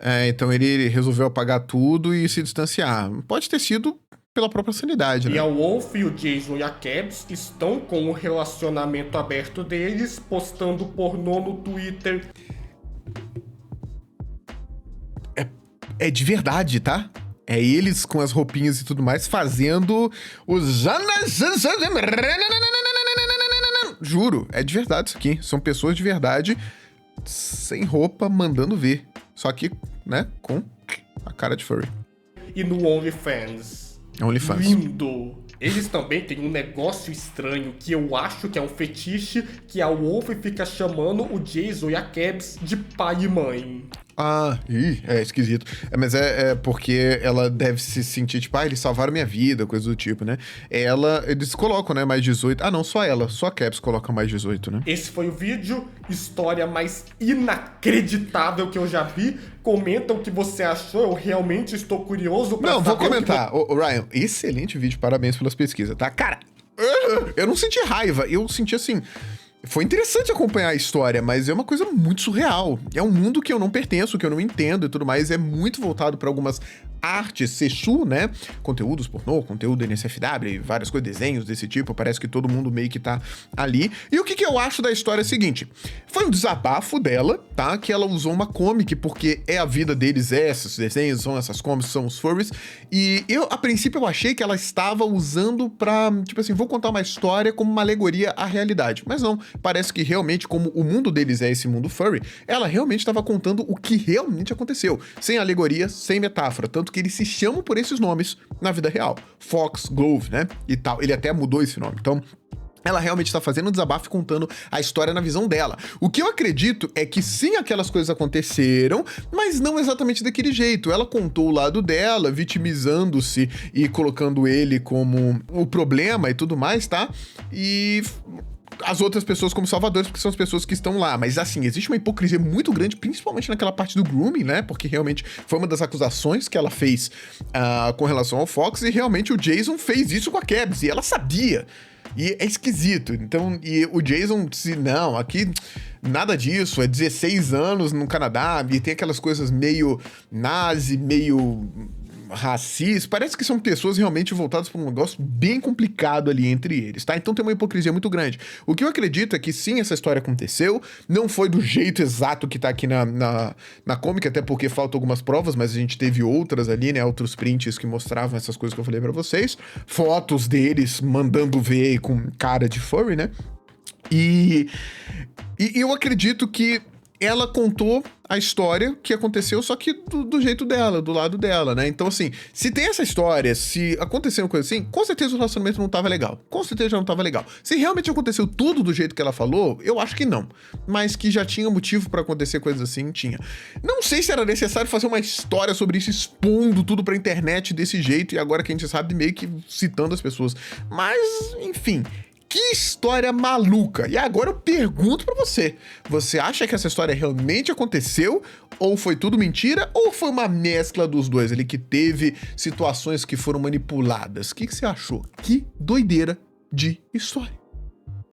É, então ele resolveu apagar tudo e se distanciar. Pode ter sido pela própria sanidade, E né? a Wolf, o Jason e a Cabs estão com o relacionamento aberto deles, postando pornô no Twitter. É de verdade, tá? É eles com as roupinhas e tudo mais fazendo os... Juro, é de verdade isso aqui. São pessoas de verdade, sem roupa, mandando ver. Só que, né, com a cara de furry. E no OnlyFans. OnlyFans. Lindo! Eles também têm um negócio estranho que eu acho que é um fetiche, que a Wolf fica chamando o Jason e a Cabs de pai e mãe. Ah, é esquisito. Mas é porque ela deve se sentir, tipo, eles salvaram minha vida, coisa do tipo, né? Eles colocam, né, mais 18. Ah, não, só ela. Só a Caps coloca mais 18, né? Esse foi o vídeo, história mais inacreditável que eu já vi. Comenta o que você achou, eu realmente estou curioso pra Não, saber vou comentar. Ô, Ryan, excelente vídeo, parabéns pelas pesquisas, tá? Cara, eu não senti raiva, eu senti assim... Foi interessante acompanhar a história, mas é uma coisa muito surreal. É um mundo que eu não pertenço, que eu não entendo e tudo mais. É muito voltado para algumas artes, sexu, né? Conteúdos pornô, conteúdo NSFW e várias coisas, desenhos desse tipo. Parece que todo mundo meio que tá ali. E o que eu acho da história é o seguinte. Foi um desabafo dela, tá? Que ela usou uma comic, porque é a vida deles, esses desenhos, são essas comics, são os furries. E a princípio, eu achei que ela estava usando pra, tipo assim, vou contar uma história como uma alegoria à realidade. Mas não. Parece que realmente, como o mundo deles é esse mundo furry, ela realmente estava contando o que realmente aconteceu. Sem alegoria, sem metáfora. Tanto que eles se chamam por esses nomes na vida real. Fox, Glove, né? E tal. Ele até mudou esse nome. Então... ela realmente está fazendo um desabafo e contando a história na visão dela. O que eu acredito é que sim, aquelas coisas aconteceram, mas não exatamente daquele jeito. Ela contou o lado dela, vitimizando-se e colocando ele como o problema e tudo mais, tá? E... as outras pessoas como salvadores, porque são as pessoas que estão lá. Mas, assim, existe uma hipocrisia muito grande, principalmente naquela parte do grooming, né? Porque, realmente, foi uma das acusações que ela fez com relação ao Fox, e, realmente, o Jason fez isso com a Cabs, e ela sabia. E é esquisito. Então, e o Jason disse, não, aqui nada disso, é 16 anos no Canadá, e tem aquelas coisas meio nazi, meio... racistas, parece que são pessoas realmente voltadas para um negócio bem complicado ali entre eles, tá? Então tem uma hipocrisia muito grande. O que eu acredito é que sim, essa história aconteceu, não foi do jeito exato que tá aqui na comic, até porque faltam algumas provas, mas a gente teve outras ali, né? Outros prints que mostravam essas coisas que eu falei pra vocês, fotos deles mandando ver com cara de furry, né? E eu acredito que ela contou a história que aconteceu, só que do jeito dela, do lado dela, né? Então, assim, se tem essa história, se aconteceu uma coisa assim, com certeza o relacionamento não tava legal. Com certeza já não tava legal. Se realmente aconteceu tudo do jeito que ela falou, eu acho que não. Mas que já tinha motivo pra acontecer coisas assim, tinha. Não sei se era necessário fazer uma história sobre isso, expondo tudo pra internet desse jeito, e agora que a gente sabe, meio que citando as pessoas. Mas, enfim... Que história maluca! E agora eu pergunto pra você, você acha que essa história realmente aconteceu? Ou foi tudo mentira? Ou foi uma mescla dos dois ali que teve situações que foram manipuladas? O que você achou? Que doideira de história!